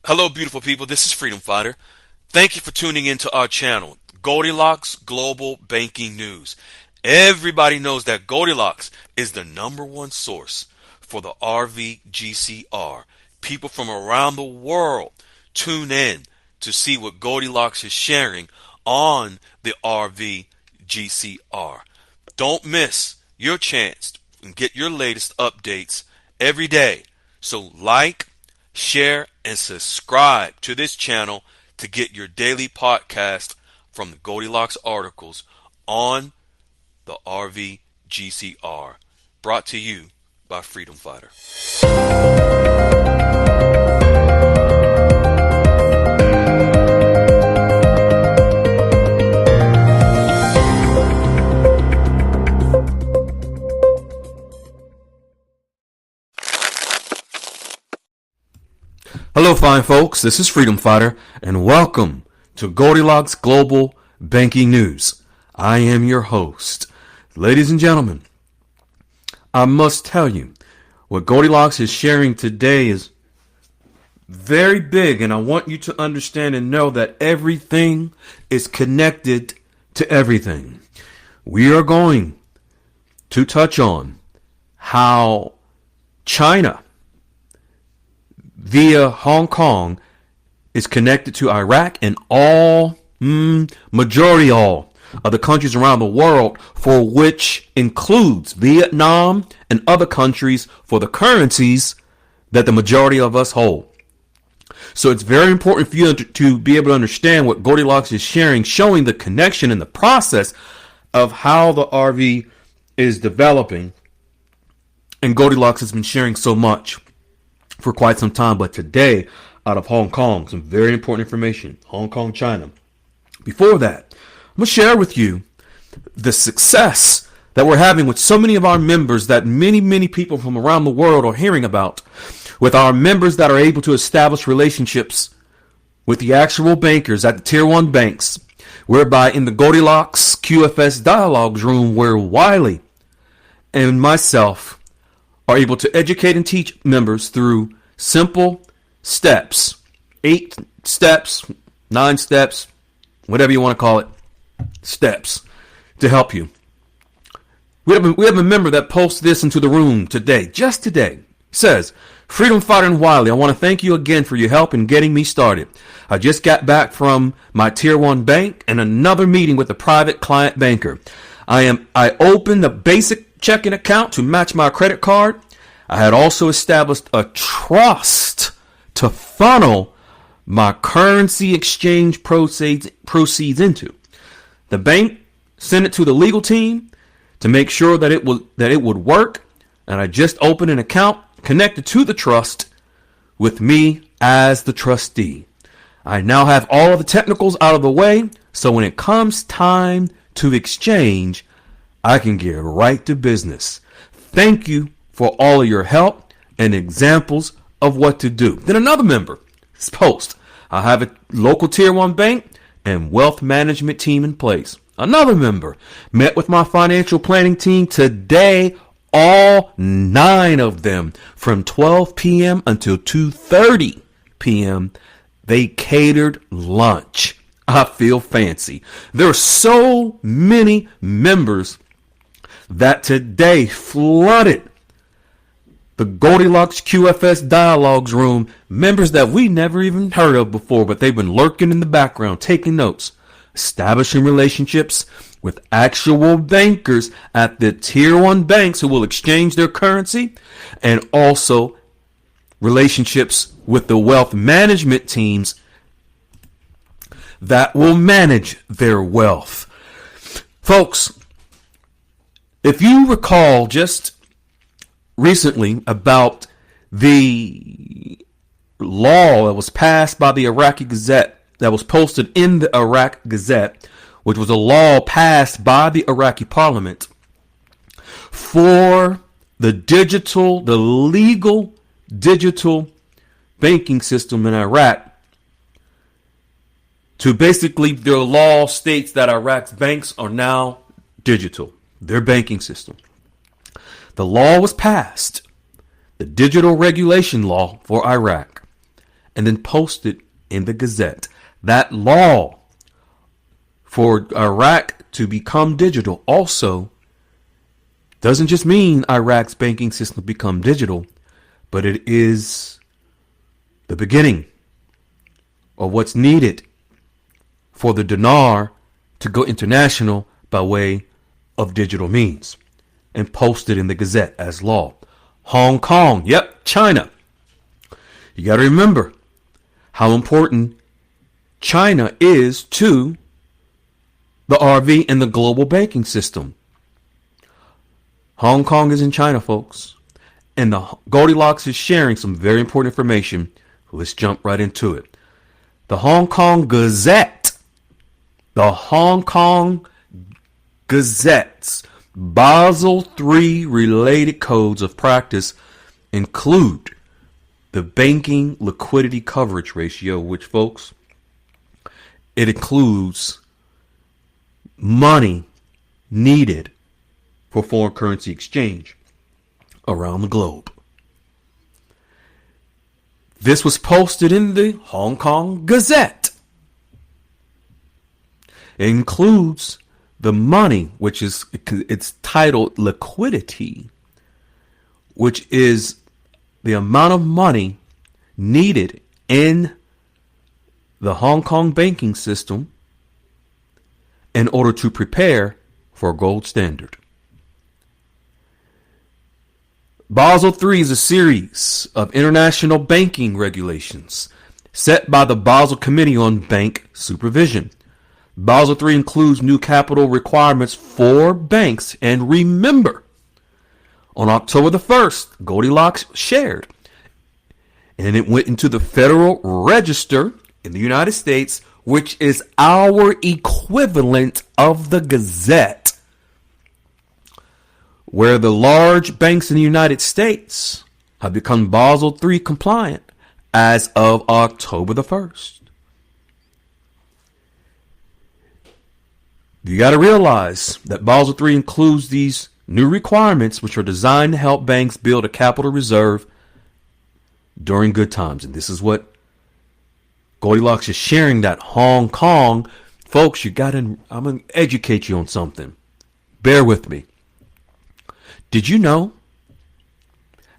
Hello, beautiful people. This is Freedom Fighter. Thank you for tuning into our channel, Goldilocks Global Banking News. Everybody knows that Goldilocks is the #1 source for the RV GCR. People from around the world tune in to see what Goldilocks is sharing on the RV GCR. Don't miss your chance and get your latest updates every day. So like, share, and subscribe to this channel to get your daily podcast from the Goldilocks articles on the RV GCR. Brought to you by Freedom Fighter. Hello, fine folks. This is Freedom Fighter, and welcome to Goldilocks Global Banking News. I am your host. Ladies and gentlemen, I must tell you, what Goldilocks is sharing today is very big, and I want you to understand and know that everything is connected to everything. We are going to touch on how China via Hong Kong is connected to Iraq and majority all of the countries around the world, for which includes Vietnam and other countries for the currencies that the majority of us hold. So it's very important for you to be able to understand what Goldilocks is sharing, showing the connection and the process of how the RV is developing. And Goldilocks has been sharing so much for quite some time, but today, out of Hong Kong, some very important information. Hong Kong, China. Before that, I'm going to share with you the success that we're having with so many of our members that many people from around the world are hearing about, with our members that are able to establish relationships with the actual bankers at the Tier 1 banks, whereby in the Goldilocks QFS Dialogues room, where Wiley and myself are able to educate and teach members through simple steps, 8 steps, 9 steps, whatever you want to call it, steps to help you. We have a member that posts this into the room today, just today. Says, Freedom Fighter and Wiley, I want to thank you again for your help in getting me started. I just got back from my Tier 1 bank and another meeting with a private client banker. I opened a basic checking account to match my credit card. I had also established a trust to funnel my currency exchange proceeds into. The bank sent it to the legal team to make sure that it would work, and I just opened an account connected to the trust with me as the trustee. I now have all of the technicals out of the way, so when it comes time to exchange, I can get right to business. Thank you for all of your help and examples of what to do. Then another member post, I have a local Tier 1 bank and wealth management team in place. Another member met with my financial planning team today, all 9 of them, from 12 p.m. until 2:30 p.m. They catered lunch. I feel fancy. There are so many members that today flooded the Goldilocks QFS Dialogues room, members that we never even heard of before, but they've been lurking in the background, taking notes, establishing relationships with actual bankers at the Tier 1 banks who will exchange their currency, and also relationships with the wealth management teams that will manage their wealth. Folks, if you recall just recently about the law that was passed by the Iraqi Gazette, that was posted in the Iraq Gazette, which was a law passed by the Iraqi parliament for the legal digital banking system in Iraq. To basically, their law states that Iraq's banks are now digital, their banking system. The law was passed, the digital regulation law for Iraq. and then posted in the Gazette. That law for Iraq to become digital also doesn't just mean Iraq's banking system become digital, but it is the beginning of what's needed for the dinar to go international by way of digital means, and posted in the Gazette as law. Hong Kong, yep, China. You got to remember how important China is to the RV and the global banking system. Hong Kong is in China, folks. And the Goldilocks is sharing some very important information. Let's jump right into it. The Hong Kong Gazette. The Hong Kong Gazette's Basel III related codes of practice include the banking liquidity coverage ratio, which, folks, it includes money needed for foreign currency exchange around the globe. This was posted in the Hong Kong Gazette. It includes the money, which is, it's titled liquidity, which is the amount of money needed in the Hong Kong banking system in order to prepare for a gold standard. Basel III is a series of international banking regulations set by the Basel Committee on Bank Supervision. Basel III includes new capital requirements for banks. And remember, on October the 1st, Goldilocks shared, and it went into the Federal Register in the United States, which is our equivalent of the Gazette, where the large banks in the United States have become Basel III compliant as of October the 1st. You got to realize that Basel III includes these new requirements, which are designed to help banks build a capital reserve during good times. And this is what Goldilocks is sharing, that Hong Kong. Folks, I'm going to educate you on something. Bear with me. Did you know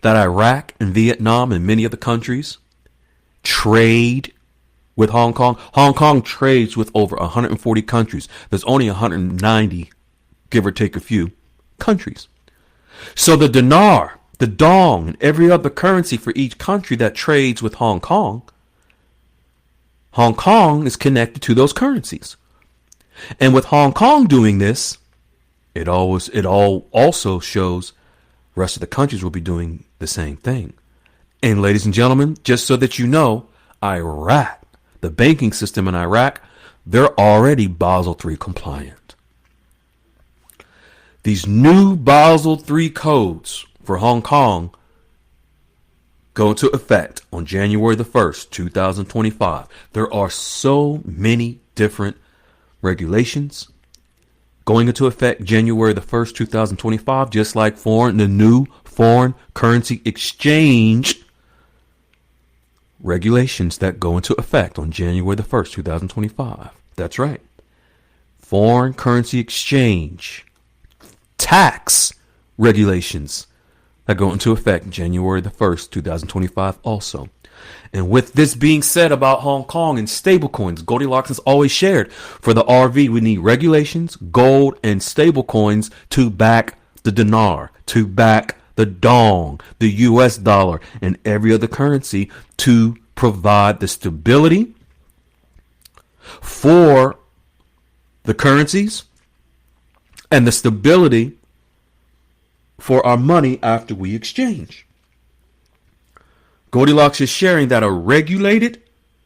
that Iraq and Vietnam and many other countries trade with Hong Kong? Hong Kong trades with over 140 countries. There's only 190, give or take a few, countries. So the dinar, the dong, and every other currency for each country that trades with Hong Kong is connected to those currencies. And with Hong Kong doing this, it all also shows the rest of the countries will be doing the same thing. And ladies and gentlemen, just so that you know, Iraq, the banking system in Iraq, they're already Basel III compliant. These new Basel III codes for Hong Kong go into effect on January the 1st, 2025. There are so many different regulations going into effect January the 1st, 2025, just like the new foreign currency exchange regulations that go into effect on January the 1st, 2025. That's right. Foreign currency exchange tax regulations that go into effect January the 1st, 2025 also. And with this being said about Hong Kong and stablecoins, Goldilocks has always shared, for the RV, we need regulations, gold, and stablecoins to back the dinar, to back the dong, the US dollar, and every other currency to provide the stability for the currencies and the stability for our money after we exchange. Goldilocks is sharing that a regulated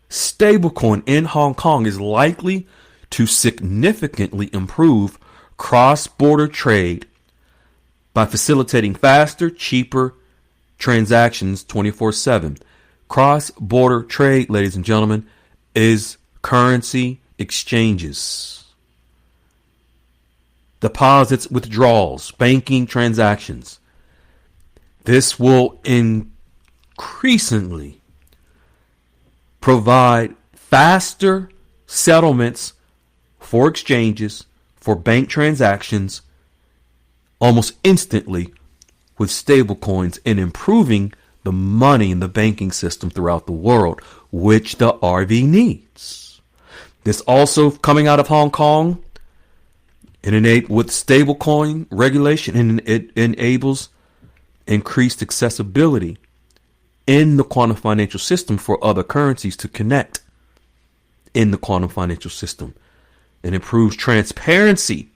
stablecoin in Hong Kong is likely to significantly improve cross-border trade by facilitating faster, cheaper transactions 24/7. Cross-border trade, ladies and gentlemen, is currency exchanges, deposits, withdrawals, banking transactions. This will increasingly provide faster settlements for exchanges, for bank transactions, almost instantly with stablecoins, and improving the money in the banking system throughout the world, which the RV needs. This also coming out of Hong Kong, with stablecoin regulation, and it enables increased accessibility in the quantum financial system for other currencies to connect in the quantum financial system. It improves transparency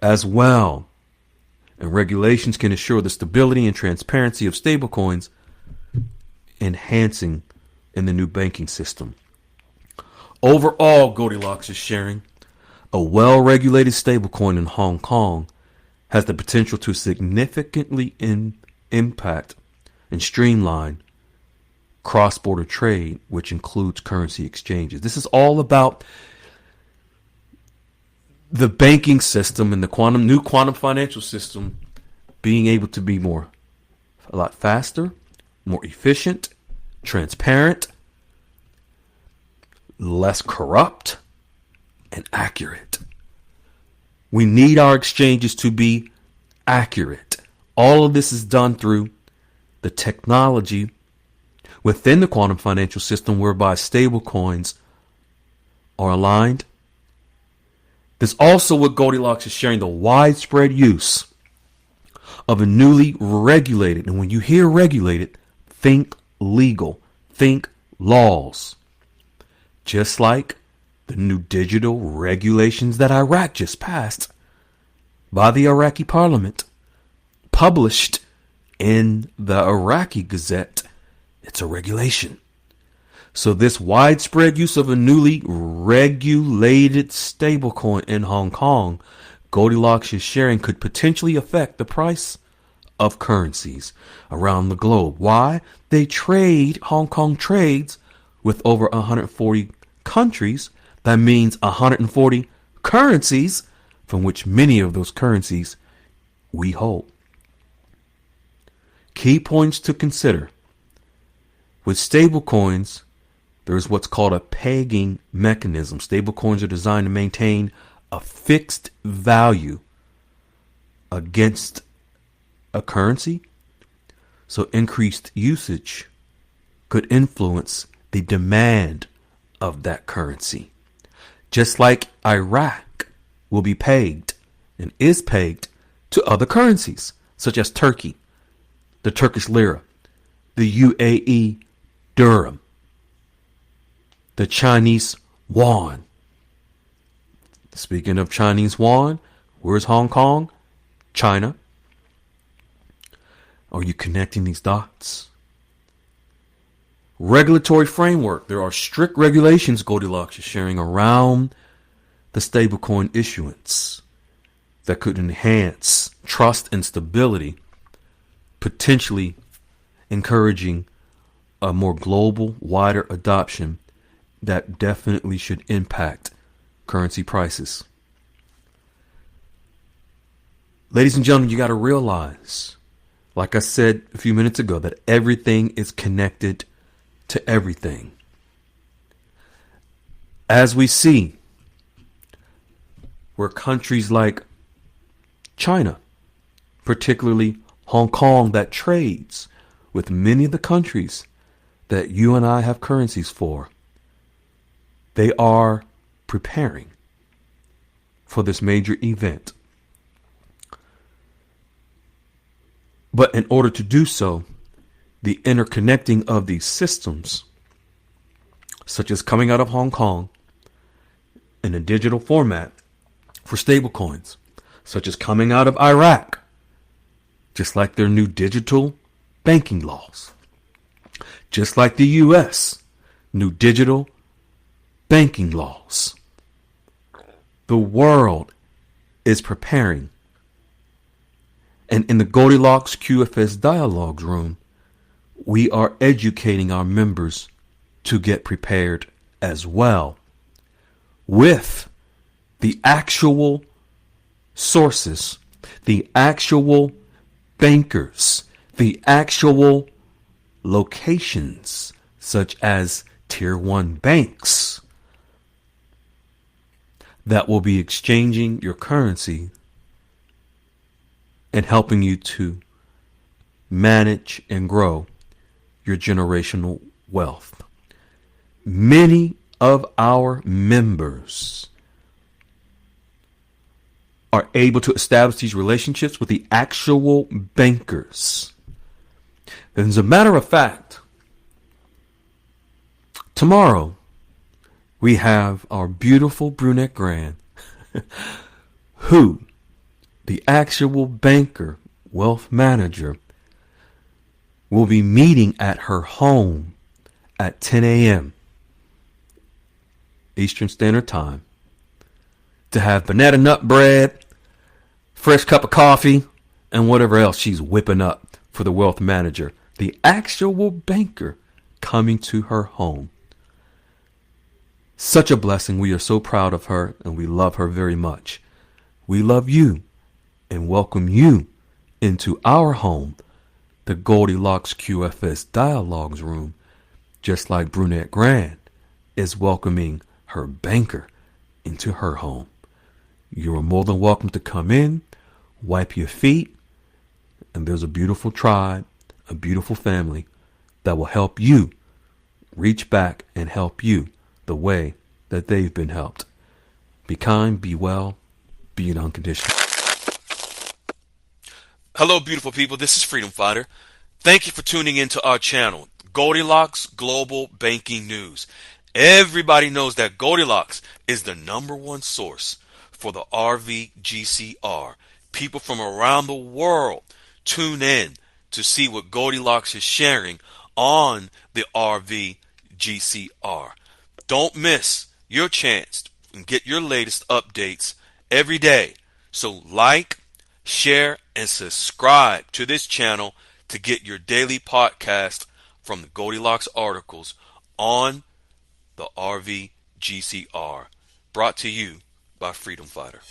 as well. And regulations can ensure the stability and transparency of stablecoins, enhancing in the new banking system. Overall, Goldilocks is sharing a well-regulated stablecoin in Hong Kong has the potential to significantly impact and streamline cross-border trade, which includes currency exchanges. This is all about the banking system and the new quantum financial system being able to be a lot faster, more efficient, transparent, less corrupt, and accurate. We need our exchanges to be accurate. All of this is done through the technology within the quantum financial system, whereby stable coins are aligned. There's also what Goldilocks is sharing, the widespread use of a newly regulated, and when you hear regulated, think legal, think laws. Just like the new digital regulations that Iraq just passed by the Iraqi parliament, published in the Iraqi Gazette. It's a regulation. So this widespread use of a newly regulated stablecoin in Hong Kong, Goldilocks is sharing, could potentially affect the price of currencies around the globe. Why? Hong Kong trades with over 140 countries. That means 140 currencies, from which many of those currencies we hold. Key points to consider. With stablecoins, there's what's called a pegging mechanism. Stablecoins are designed to maintain a fixed value against a currency. So increased usage could influence the demand of that currency. Just like Iraq will be pegged and is pegged to other currencies, such as Turkey, the Turkish lira, the UAE dirham, the Chinese yuan. Speaking of Chinese yuan, where's Hong Kong? China. Are you connecting these dots? Regulatory framework. There are strict regulations Goldilocks is sharing around the stablecoin issuance that could enhance trust and stability, potentially encouraging a more global, wider adoption that definitely should impact currency prices. Ladies and gentlemen, you got to realize, like I said a few minutes ago, that everything is connected to everything. As we see, where countries like China, particularly Hong Kong, that trades with many of the countries that you and I have currencies for, they are preparing for this major event. But in order to do so, the interconnecting of these systems, such as coming out of Hong Kong in a digital format for stablecoins, such as coming out of Iraq, just like their new digital banking laws, just like the U.S., new digital banking laws. The world is preparing. And in the Goldilocks QFS Dialogues room, we are educating our members to get prepared as well with the actual sources, the actual bankers, the actual locations, such as tier 1 banks that will be exchanging your currency and helping you to manage and grow your generational wealth. Many of our members are able to establish these relationships with the actual bankers. And as a matter of fact, tomorrow we have our beautiful brunette grand who, the actual banker, wealth manager, will be meeting at her home at 10 a.m. Eastern Standard Time to have banana nut bread, fresh cup of coffee, and whatever else she's whipping up for the wealth manager, the actual banker, coming to her home. Such a blessing. We are so proud of her and we love her very much. We love you and welcome you into our home, the Goldilocks QFS Dialogues Room, just like Brunette Grand is welcoming her banker into her home. You are more than welcome to come in, wipe your feet, and there's a beautiful tribe, a beautiful family that will help you reach back and help you the way that they've been helped. Be kind, be well, be an unconditional. Hello, beautiful people. This is Freedom Fighter. Thank you for tuning into our channel, Goldilocks Global Banking News. Everybody knows that Goldilocks is the #1 source for the RV GCR. People from around the world tune in to see what Goldilocks is sharing on the RV GCR. Don't miss your chance to get your latest updates every day. So like, share, and subscribe to this channel to get your daily podcast from the Goldilocks articles on the RV GCR. Brought to you by Freedom Fighter.